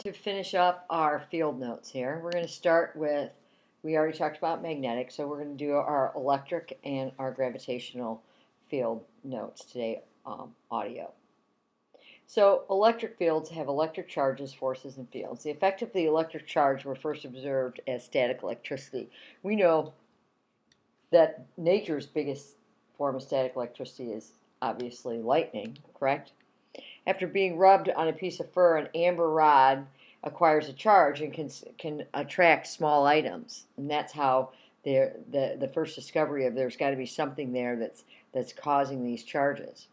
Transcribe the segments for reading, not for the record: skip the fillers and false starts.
To finish up our field notes here, we're going to start with, we already talked about magnetic, so we're going to do our electric and our gravitational field notes today, audio. So electric fields have electric charges, forces, and fields. The effect of the electric charge were first observed as static electricity. We know that nature's biggest form of static electricity is obviously lightning, correct? After being rubbed on a piece of fur, an amber rod acquires a charge and can attract small items, and that's how the first discovery of there's got to be something there that's causing these charges.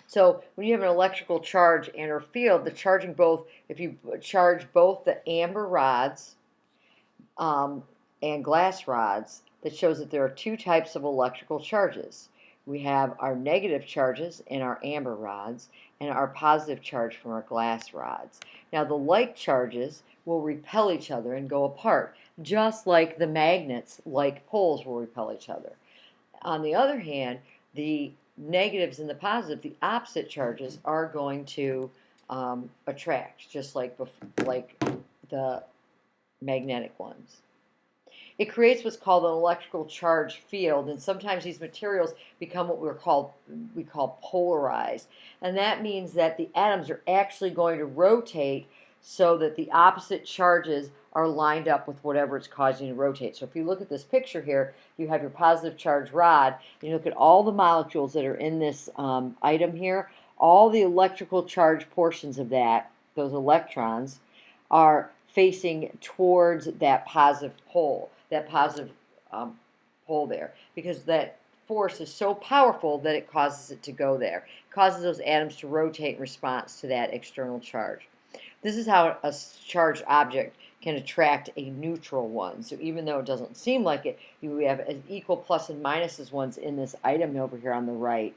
So when you have an electrical charge and or field, the charging both, if you charge both the amber rods and glass rods, that shows that there are two types of electrical charges. We have our negative charges in our amber rods and our positive charge from our glass rods. Now the like charges will repel each other and go apart, just like the magnets, like poles, will repel each other. On the other hand, the negatives and the positive, the opposite charges, are going to attract, just like the magnetic ones. It creates what's called an electrical charge field, and sometimes these materials become what we call polarized, and that means that the atoms are actually going to rotate so that the opposite charges are lined up with whatever it's causing to rotate. So if you look at this picture here, you have your positive charge rod, and you look at all the molecules that are in this item here, all the electrical charge portions of that, those electrons, are facing towards that positive pole, pole there, because that force is so powerful that it causes it to go there. It causes those atoms to rotate in response to that external charge. This is how a charged object can attract a neutral one. So even though it doesn't seem like it, we have an equal plus and minuses ones in this item over here on the right.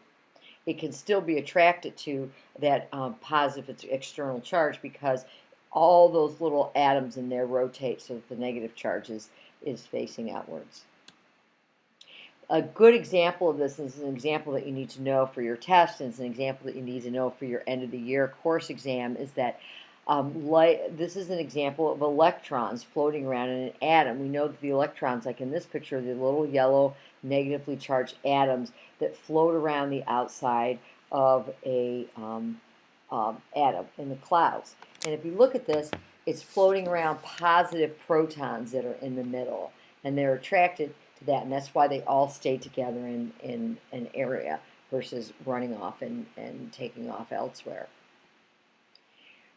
It can still be attracted to that positive external charge because all those little atoms in there rotate so that the negative charge is facing outwards. A good example of this is an example that you need to know for your test, and it's an example that you need to know for your end of the year course exam, is that this is an example of electrons floating around in an atom. We know that the electrons, like in this picture, are the little yellow negatively charged atoms that float around the outside of a atom in the clouds. And if you look at this, it's floating around positive protons that are in the middle, and they're attracted to that, and that's why they all stay together in an area versus running off and taking off elsewhere.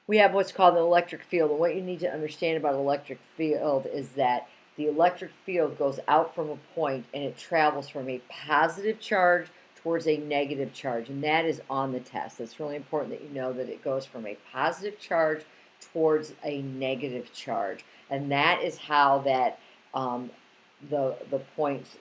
We have what's called an electric field, and what you need to understand about an electric field is that the electric field goes out from a point and it travels from a positive charge towards a negative charge, and that is on the test. It's really important that you know that it goes from a positive charge towards a negative charge, and that is how that the points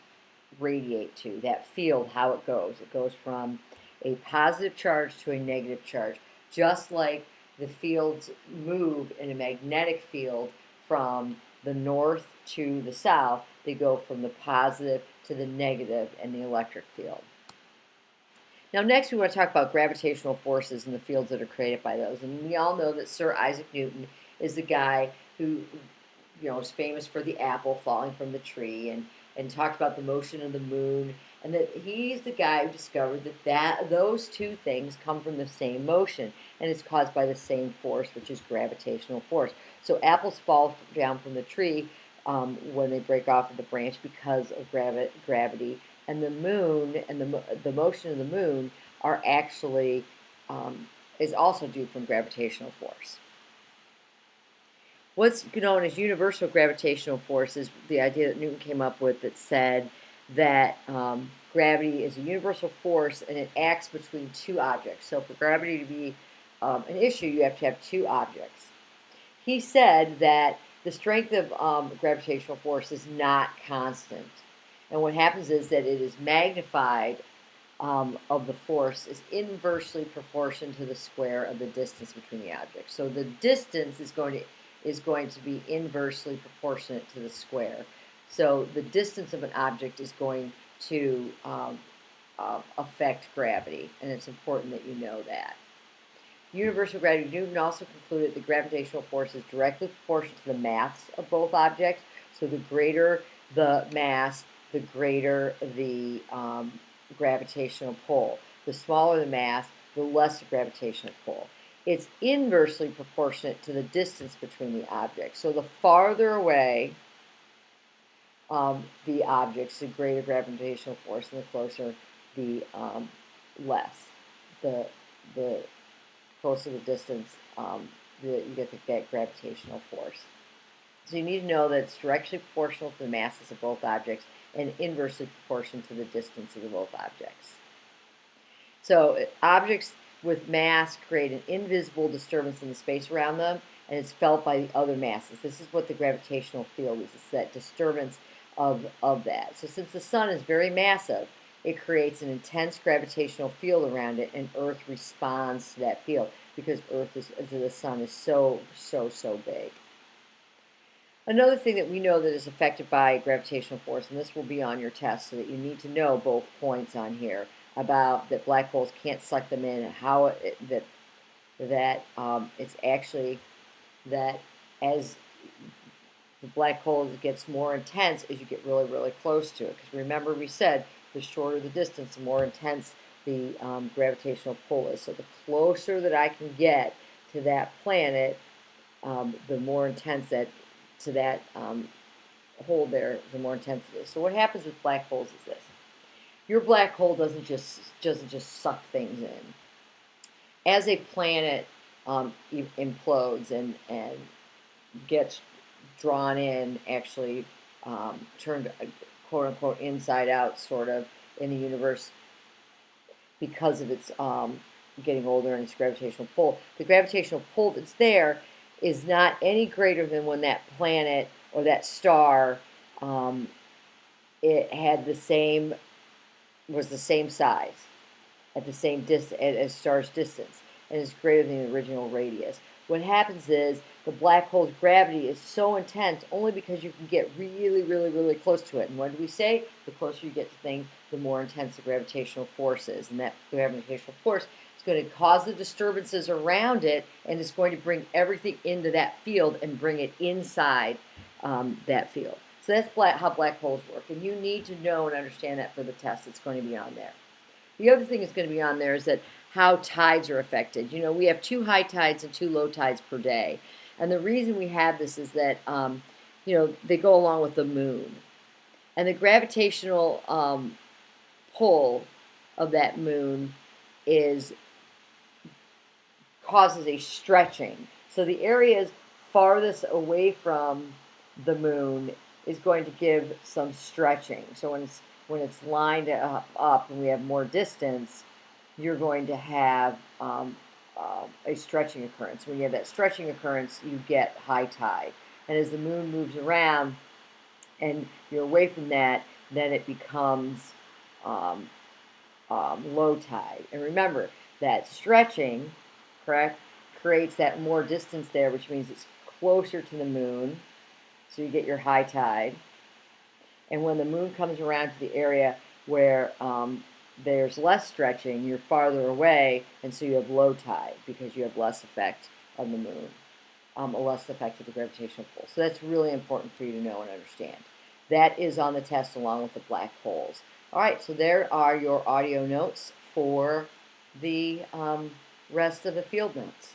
radiate to, that field, how it goes. It goes from a positive charge to a negative charge, just like the fields move in a magnetic field from the north to the south. They go from the positive to the negative in the electric field. Now next we want to talk about gravitational forces and the fields that are created by those. And we all know that Sir Isaac Newton is the guy who is famous for the apple falling from the tree and talked about the motion of the moon, and that he's the guy who discovered that those two things come from the same motion, and it's caused by the same force, which is gravitational force. So apples fall down from the tree when they break off of the branch because of gravity, and the moon and the motion of the moon are actually is also due from gravitational force. What's known as universal gravitational force is the idea that Newton came up with that said that gravity is a universal force and it acts between two objects. So for gravity to be an issue, you have to have two objects. He said that the strength of gravitational force is not constant. And what happens is that it is magnified of the force is inversely proportional to the square of the distance between the objects. So the distance is going to be inversely proportionate to the square. So the distance of an object is going to affect gravity, and it's important that you know that. Universal gravity. Newton also concluded the gravitational force is directly proportional to the mass of both objects. So the greater the mass, the greater the gravitational pull. The smaller the mass, the less the gravitational pull. It's inversely proportionate to the distance between the objects. So the farther away the objects, the greater gravitational force, and the closer, the less. The closer the distance, you get that gravitational force. So you need to know that it's directly proportional to the masses of both objects and inversely proportional to the distance of the both objects. So objects with mass create an invisible disturbance in the space around them, and it's felt by the other masses. This is what the gravitational field is. It's that disturbance of that. So since the sun is very massive, it creates an intense gravitational field around it, and Earth responds to that field because the sun is so big. Another thing that we know that is affected by gravitational force, and this will be on your test, so that you need to know both points on here about that black holes can't suck them in, and how it's actually that as the black hole gets more intense as you get really close to it. Because remember, we said the shorter the distance, the more intense the gravitational pull is. So the closer that I can get to that planet, the more intense to that hole there, the more intense it is. So what happens with black holes is this: your black hole doesn't just suck things in. As a planet implodes and gets drawn in, actually turned quote unquote inside out, sort of, in the universe because of its getting older and its gravitational pull. The gravitational pull that's there is not any greater than when that planet or that star it had was the same size at the same distance as star's distance, and is greater than the original radius. What happens is the black hole's gravity is so intense only because you can get really close to it. And what do we say? The closer you get to things, the more intense the gravitational force is. And that gravitational force is going to cause the disturbances around it, and it's going to bring everything into that field and bring it inside that field. So that's how black holes work. And you need to know and understand that for the test. It's going to be on there. The other thing that's going to be on there is that how tides are affected. You know, we have 2 high tides and 2 low tides per day. And the reason we have this is that, you know, they go along with the moon. And the gravitational pull of that moon causes a stretching. So the areas farthest away from the moon is going to give some stretching. So when it's lined up and we have more distance, you're going to have a stretching occurrence. When you have that stretching occurrence, you get high tide. And as the moon moves around and you're away from that, then it becomes low tide. And remember, that stretching, correct, creates that more distance there, which means it's closer to the moon, so you get your high tide. And when the moon comes around to the area where there's less stretching, you're farther away, and so you have low tide because you have less effect of the moon, less effect of the gravitational pull. So that's really important for you to know and understand. That is on the test along with the black holes. All right, so there are your audio notes for the rest of the field notes.